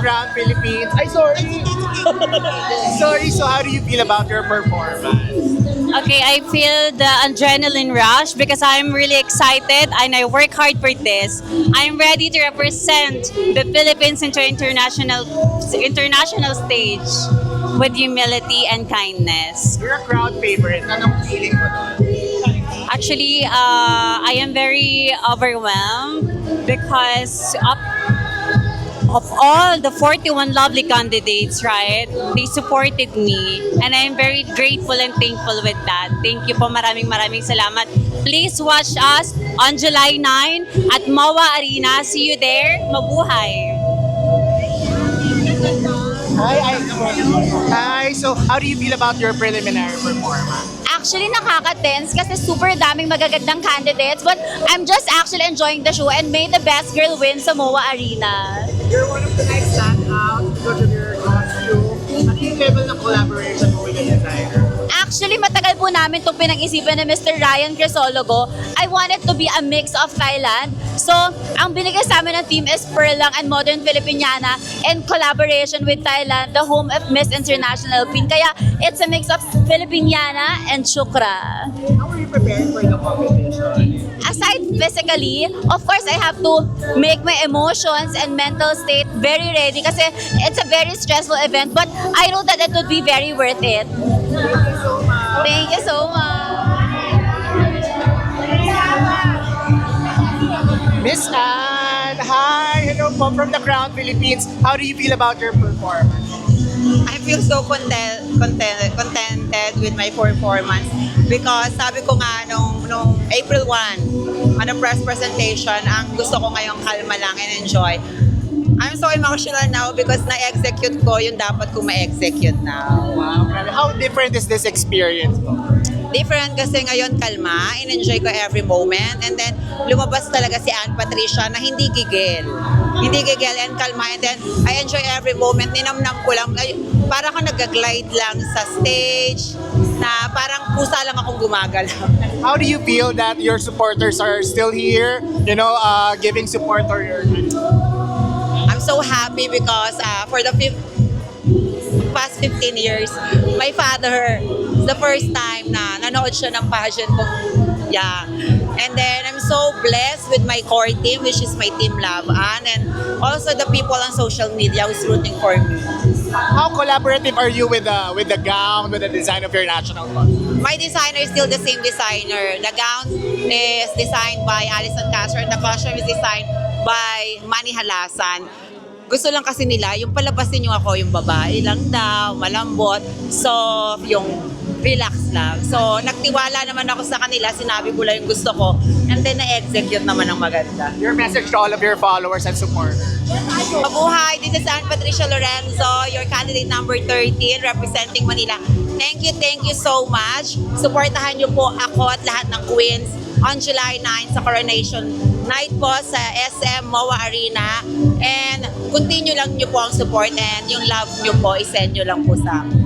Crown Philippines. Ay, sorry. Sorry, so how do you feel about your performance? Okay, I feel the adrenaline rush because I'm really excited and I work hard for this. I'm ready to represent the Philippines into international stage with humility and kindness. You're a crowd favorite. Anong feeling mo doon? Actually, I am very overwhelmed because of all the 41 lovely candidates, right? They supported me and I'm very grateful and thankful with that. Thank you po, maraming salamat. Please watch us on July 9 at MOA Arena. See you there. Mabuhay! Hi, so how do you feel about your preliminary performance? Actually, nakaka-tense kasi super daming magagandang candidates, but I'm just actually enjoying the show and may the best girl win sa MOA Arena. You're one of the nice standouts because of your costume. Ano yung level ng collaboration mo with the designer? Actually, matagal po namin itong pinag-isipan ni Mr. Ryan Crisologo. I want it to be a mix of Thailand. So, ang binigay sa amin ng team is Perlang and Modern Filipiniana in collaboration with Thailand, the home of Miss International Queen. Kaya, it's a mix of Filipiniana and Shukra. How are you preparing for the competition? Aside physically, of course, I have to make my emotions and mental state very ready kasi it's a very stressful event, but I know that it would be very worth it. Thank you so much. Miss Anne, hi! Hello po from the Crown Philippines. How do you feel about your performance? I feel so contented with my performance because sabi ko nga nung April 1, on the press presentation, ang gusto ko ngayong kalma lang and enjoy. I'm so emotional now because na-execute ko yung dapat ko ma-execute now. Wow, grabe. How different is this experience po? Different kasi ngayon kalma, in-enjoy ko every moment, and then lumabas talaga si Ann Patricia na hindi gigil. Hindi gigil and kalma, and then I enjoy every moment, ninamnam ko lang, para ako nag-glide lang sa stage, na parang pusa lang akong gumagalaw. How do you feel that your supporters are still here, giving support or your... I'm so happy because for the past 15 years, my father, the first time na nanood siya ng pageant ko. Yeah. And then I'm so blessed with my core team, which is my Team Laban, and also the people on social media who's rooting for me. How collaborative are you with the gown, with the design of your national costume? My designer is still the same designer. The gown is designed by Alison Castro and the costume is designed by Manny Halasan. Gusto lang kasi nila, yung palabasin yung ako, yung babae lang daw, malambot, soft, yung relax lang. So, nagtiwala naman ako sa kanila, sinabi ko lang yung gusto ko, and then na-execute naman ng maganda. Your message to all of your followers and supporters. Mabuhay, this is Ann Patricia Lorenzo, your candidate number 13, representing Manila. Thank you so much. Supportahan niyo po ako at lahat ng queens on July 9 sa Coronation Night po sa SM MOA Arena. And continue lang niyo po ang support and yung love niyo po, isend niyo lang po sa akin.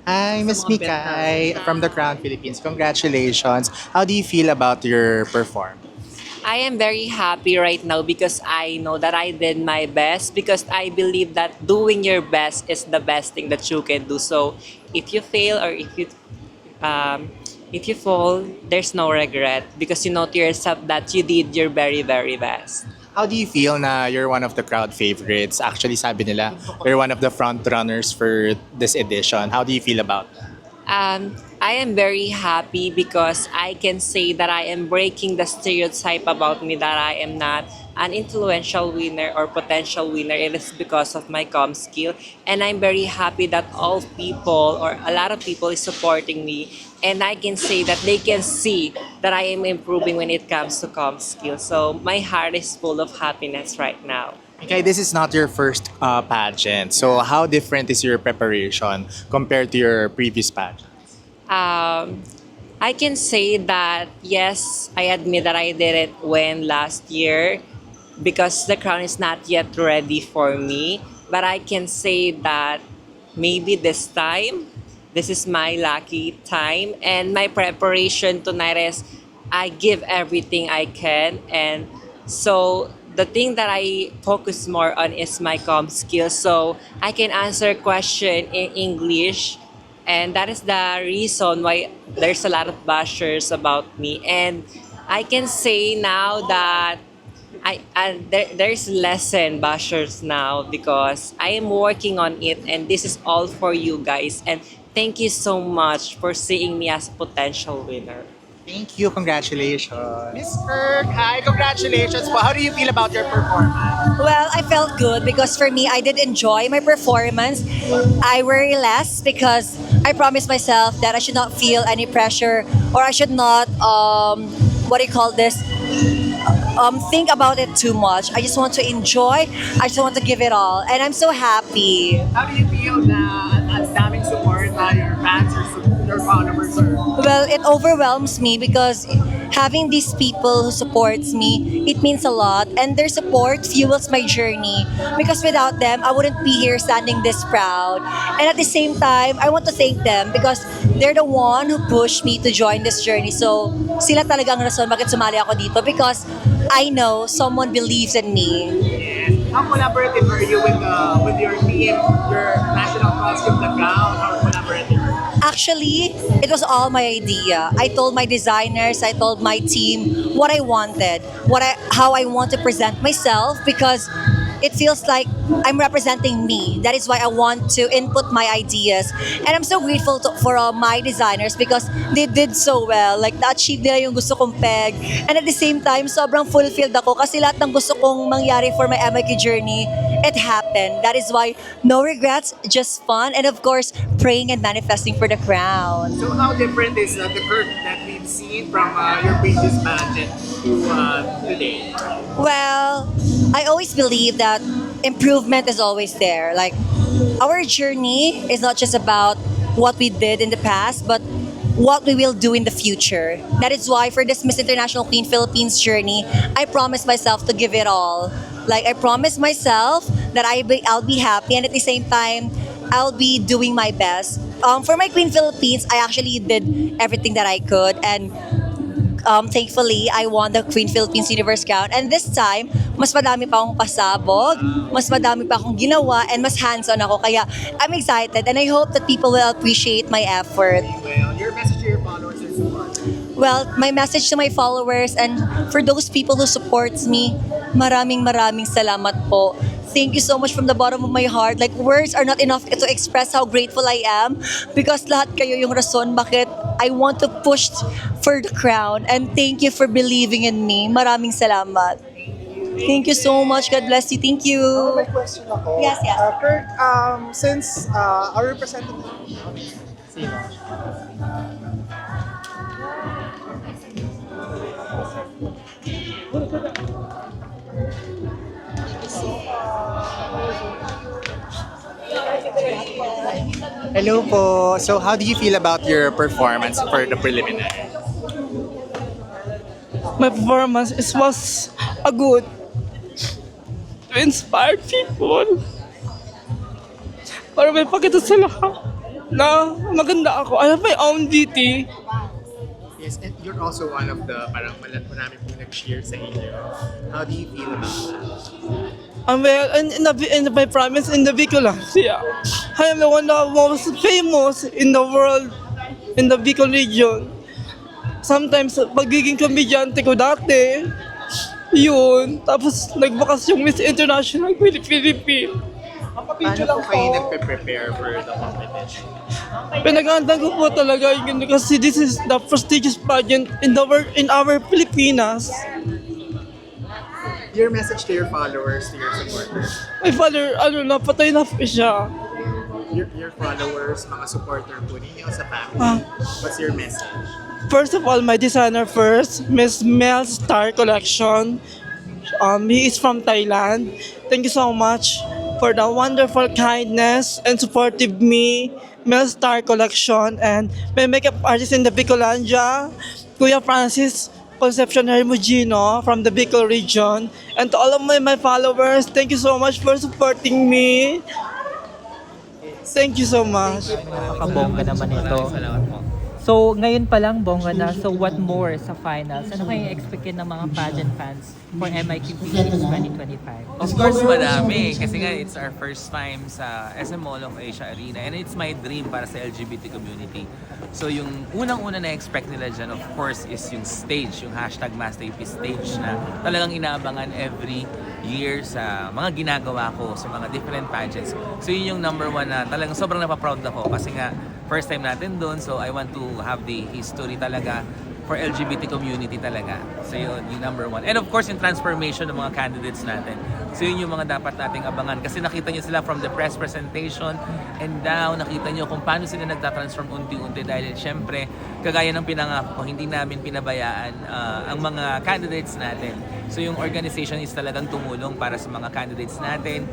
Hi, Miss Mikay from the Crown Philippines. Congratulations. How do you feel about your performance? I am very happy right now because I know that I did my best, because I believe that doing your best is the best thing that you can do. So if you fail or if you fall, there's no regret because you know to yourself that you did your very, very best. How do you feel na you're one of the crowd favorites? Actually, sabi nila, you're one of the front runners for this edition. How do you feel about that? I am very happy because I can say that I am breaking the stereotype about me that I am not an influential winner or potential winner, it is because of my com skill. And I'm very happy that all people or a lot of people is supporting me. And I can say that they can see that I am improving when it comes to com skill. So my heart is full of happiness right now. Okay, this is not your first pageant. So how different is your preparation compared to your previous pageant? I can say that yes, I admit that I didn't win last year because the crown is not yet ready for me. But I can say that maybe this time, this is my lucky time. And my preparation tonight is I give everything I can. And so the thing that I focus more on is my com skills. So I can answer question in English. And that is the reason why there's a lot of bashers about me. And I can say now that there's lesson bashers now because I am working on it, and this is all for you guys. And thank you so much for seeing me as a potential winner. Thank you. Congratulations. Miss Kirk, hi. Congratulations. Well, how do you feel about your performance? Well, I felt good because for me, I did enjoy my performance. I worry less because I promised myself that I should not feel any pressure or I should not, what do you call this? Think about it too much. I just want to enjoy. I just want to give it all. And I'm so happy. How do you feel na ang daming support your fans or your followers or Well, it overwhelms me because having these people who supports me, it means a lot. And their support fuels my journey. Because without them, I wouldn't be here standing this proud. And at the same time, I want to thank them because they're the one who pushed me to join this journey. So, sila talagang rason bakit sumali ako dito because I know someone believes in me. how collaborative are you with your team, your national costume, the gown, how collaborative? Actually, it was all my idea. I told my designers, I told my team what I wanted, how I want to present myself because it feels like I'm representing me. That is why I want to input my ideas. And I'm so grateful for my designers because they did so well. Like, na-achieve nila yung gusto kong peg. And at the same time, sobrang fulfilled ako kasi lahat ng gusto kong mangyari for my MIQ journey, it happened. That is why no regrets, just fun, and of course, praying and manifesting for the crown. So how different is the Kirk that we've seen from your previous pageant to today? Well, I always believe that improvement is always there. Like, our journey is not just about what we did in the past, but what we will do in the future. That is why for this Miss International Queen Philippines journey, I promised myself to give it all. Like, I promised myself that I'll be happy, and at the same time, I'll be doing my best. For my Queen Philippines, I actually did everything that I could, and thankfully, I won the Queen Philippines Universe Crown. And this time, mas madami pa akong pasabog, mas madami pa akong ginawa, and mas hands-on ako. Kaya I'm excited, and I hope that people will appreciate my effort. Well, your message to your followers is what? Well, my message to my followers and for those people who supports me, maraming salamat po. Thank you so much from the bottom of my heart. Like, words are not enough to express how grateful I am because lahat kayo yung rason bakit I want to push for the crown. And thank you for believing in me. Maraming salamat. Thank you so much. God bless you. Thank you. May question ako. Yes, yes. Kirk, since our representative... Sino? Hello po. So how do you feel about your performance for the preliminary? My performance was a good to inspire people para may pakita sa lahat na maganda ako. I have my own duty. Yes, and you're also one of the parang marami po nag-share sa inyo. How do you feel about that? Well, in my promise in the Bicolandia, I am the one that most famous in the world, in the Bicol region. Sometimes, pagiging komedyante ko dati, yun. Tapos, nagbakas yung Miss International Philippines. Paano po kayo nagpe-prepare for the competition? Pinag-aandan ko po talaga yun kasi this is the prestigious pageant in our Pilipinas. Your message to your followers, to your supporters. My father, napatay na po siya. Your followers, mga supporter po ninyo sa family. Ah. What's your message? First of all, my designer first, Miss Mel Star Collection. He is from Thailand. Thank you so much for the wonderful kindness and supportive me, Mel Star Collection, and my makeup artist in the Bicolandia, Kuya Francis Concepcion Hermogino from the Bicol region. And to all of my followers, thank you so much for supporting me. Thank you so much. Napakabongga naman ito. So, ngayon pa lang, bongga na. So, what more sa finals? Ano kayong expectin ng mga pageant fans for MIQPH 2025? Of course, madami. Kasi nga, it's our first time sa SM Mall of Asia Arena. And it's my dream para sa LGBT community. So, yung unang-una na-expect nila dyan, of course, is yung stage, yung #MasterPiece stage na talagang inaabangan every year sa mga ginagawa ko sa mga different pageants. So, yun yung number one na talagang sobrang napaproud ako kasi nga, first time natin doon, so I want to have the history talaga for LGBT community talaga. So yun, yung number one. And of course, yung transformation ng mga candidates natin. So yun yung mga dapat nating abangan. Kasi nakita nyo sila from the press presentation and down, nakita nyo kung paano sila nagtatransform unti-unti dahil syempre, kagaya ng pinangako ko, hindi namin pinabayaan ang mga candidates natin. So yung organization is talagang tumulong para sa mga candidates natin.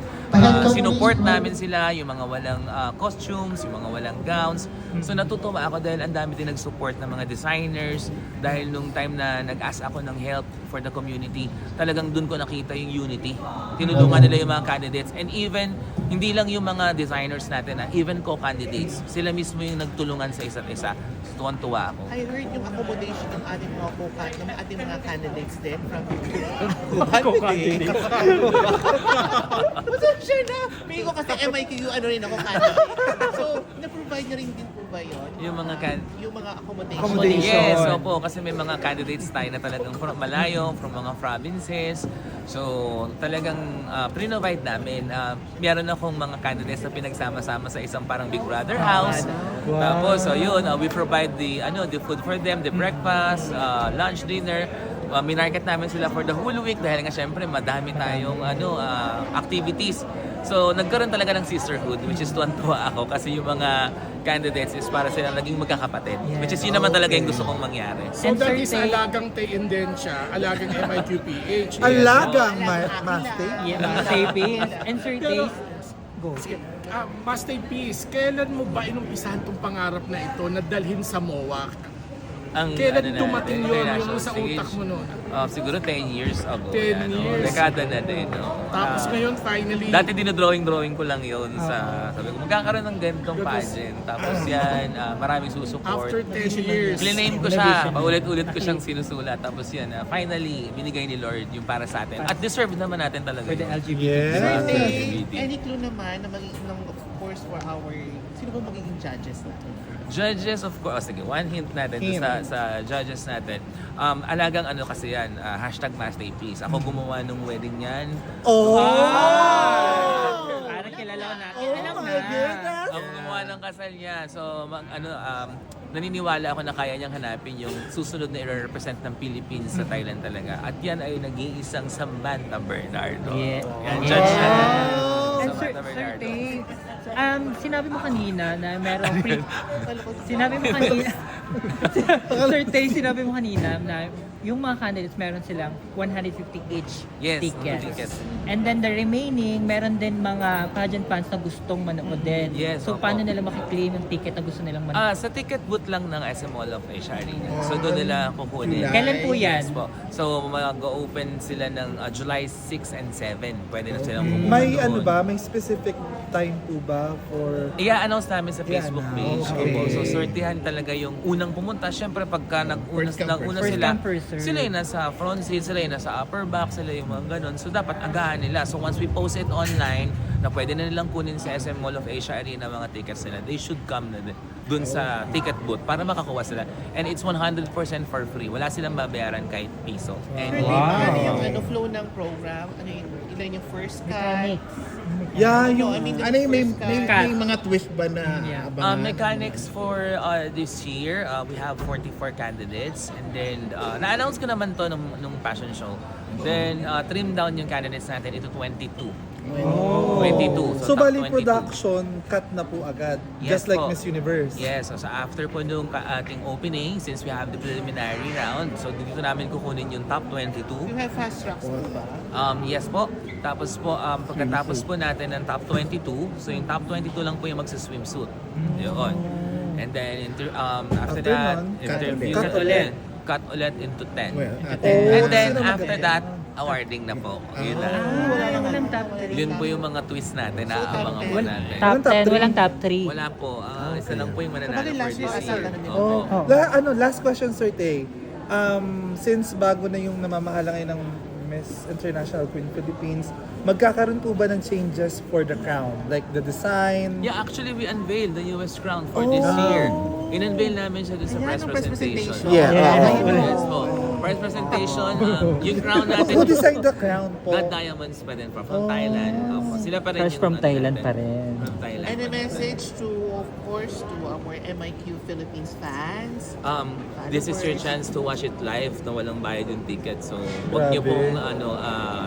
Sinuport namin sila, yung mga walang costumes, yung mga walang gowns. So natutuwa ako dahil ang dami din nag-support ng mga designers. Dahil nung time na nag-ask ako ng help for the community, talagang dun ko nakita yung unity. Tinulungan nila yung mga candidates. And even, hindi lang yung mga designers natin, even co-candidates. Sila mismo yung nagtulungan sa isa't isa. So, tuwan-tuwa ako. I heard yung accommodation ng ating mga candidates din from co-candidate. What's up, sure na? Pili ko kasi MIQ, rin ako candidate. So, na-provide nyo rin din po ba yun? Yung mga accommodation. Yes, opo. Kasi may mga candidates tayo na talagang from malayo, from mga provinces. So, talagang pre-provide namin. Meron akong mga candidates na pinagsama-sama sa isang parang Big Brother house. Tapos, so yun, we provide the food for them, the breakfast, lunch, dinner. Minarket namin sila for the whole week dahil nga syempre madami tayong activities. So, nagkaroon talaga ng sisterhood, which is tuwan-tuwa ako kasi yung mga candidates is para sila naging magkakapatid. Which is yun naman talaga yung gusto kong mangyari. So that is alagang tayin din siya, alagang MIQPH. Alagang Master. Yeah, mga tapings. And Sir Taze, go. Masterpiece, kailan mo ba inumpisahan tong pangarap na ito na dalhin sa MOA? Ang, Kailan na, dumating yun, international yung sa stage? utak mo nun? Siguro 10 years ago. 10 years. Dekada na din. No? Tapos ngayon, finally, Dati dinodrawing ko lang yun sa, sabi ko, magkakaroon ng ganitong pageant. Tapos yan, maraming susupport. after 10 years, Cliname ko siya, paulit-ulit ko siyang sinusulat. Tapos yan, finally, binigay ni Lord yung para sa atin. At deserve naman natin talaga For the yun. LGBT. LGBT. Any clue naman na magiging, of course, for our, sino ba magiging judges natin? Judges, of course. Sige, one hint natin sa judges natin. Alagang ano kasi yan, #MasterPiece. Ako gumawa ng wedding yan. Parang kilala ko natin. Alam na. Ako gumawa ng kasal niya. So, naniniwala ako na kaya niyang hanapin yung susunod na i-represent ng Philippines sa Thailand talaga. At yan ay nag-iisang Samantha Bernardo. Yeah. Yan, judge siya. And Sir Samantha Bernardo. Taze, sinabi mo kanina na merong sinabi mo kanina Sir Taze, sinabi mo kanina na yung mga candidates meron silang 150 each tickets. And then the remaining, meron din mga pageant fans na gustong manood din. Yes, So opo. paano nila makiklaim yung ticket na gusto nilang manood? Sa ticket booth lang ng SM Mall of Asia Arena. So doon nila kukunin. Kailan po yan? Yes po. So mag-open sila ng July 6 and 7. Pwede na silang kumuha May doon. may specific time po ba for... I-announce namin sa Facebook page. Okay. Opo. So sortihan talaga yung unang pumunta. Siyempre pagka nag-una First sila, come, first serve. sila yung nasa front seat, sila yung nasa upper back, sila yung mga ganun. So dapat agahan nila. So once we post it online, na pwede na nilang kunin sa SM Mall of Asia Arena mga tickets nila, they should come na dun sa ticket booth para makakuha sila. And it's 100% for free. Wala silang babayaran kahit piso. And Ano yung flow ng program? Ilan yung first cut? yeah, yung, may mga twist ba na mechanics for this year, we have 44 candidates. And then, na-announce ko naman to nung fashion show. Then, trim down yung candidates natin into 22. 22. So, top bali 22. production, cut na po agad. Yes just like po. Miss Universe. Yes, so after po nung ating opening, since we have the preliminary round, so dito namin kukunin yung top 22. You have fast tracks po ba? Yes po. Tapos po, pagkatapos po natin ng top 22, so yung top 22 lang po yung magsa-swimsuit. Yun. And then, after that, nun, interview cut ulit. Cut ulit into 10. Oh, And then, sino after magaling? that, awarding na po. Yun lang. Walang top 3. Yun po yung mga twist natin na abangan po natin. Top Walang top 10, three? walang top 3. Wala po. Isa lang po yung mananalo Sabagay, for last year, this asal year. ka na nila. Opo. Last question, Sir Tay. Since bago na yung namamahala ngayon ng Miss International Queen Philippines, magkakaroon po ba ng changes for the crown? Like the design? Yeah, actually, we unveiled the newest crown for this year. In-unveil namin siya dun sa press ang press presentation. presentation. Yeah. Yes po. Press presentation, yung crown natin. Who designed the crown po? God Diamonds pa rin from Thailand. Opo, sila pa rin First yung from ano Thailand natin. pa rin. From Thailand. And a message to, of course, to our MIQ Philippines fans. This is your chance to watch it live na walang bayad yung ticket. So, huwag niyo Grabe. pong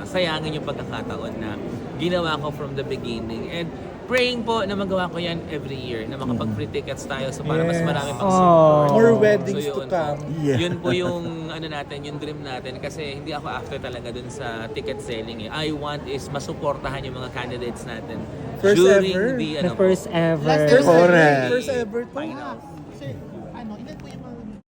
sayangin yung pagkakataon na ginawa ko from the beginning. And praying po na magawa ko yan every year, na makapag-free tickets tayo so para mas Yes. marami pang support. More weddings to yun come. Po. Yun po yung natin, yung dream natin kasi hindi ako after talaga dun sa ticket selling. I want is masuportahan yung mga candidates natin First during ever. the The first ever. First ever. Correct. First ever to. finals.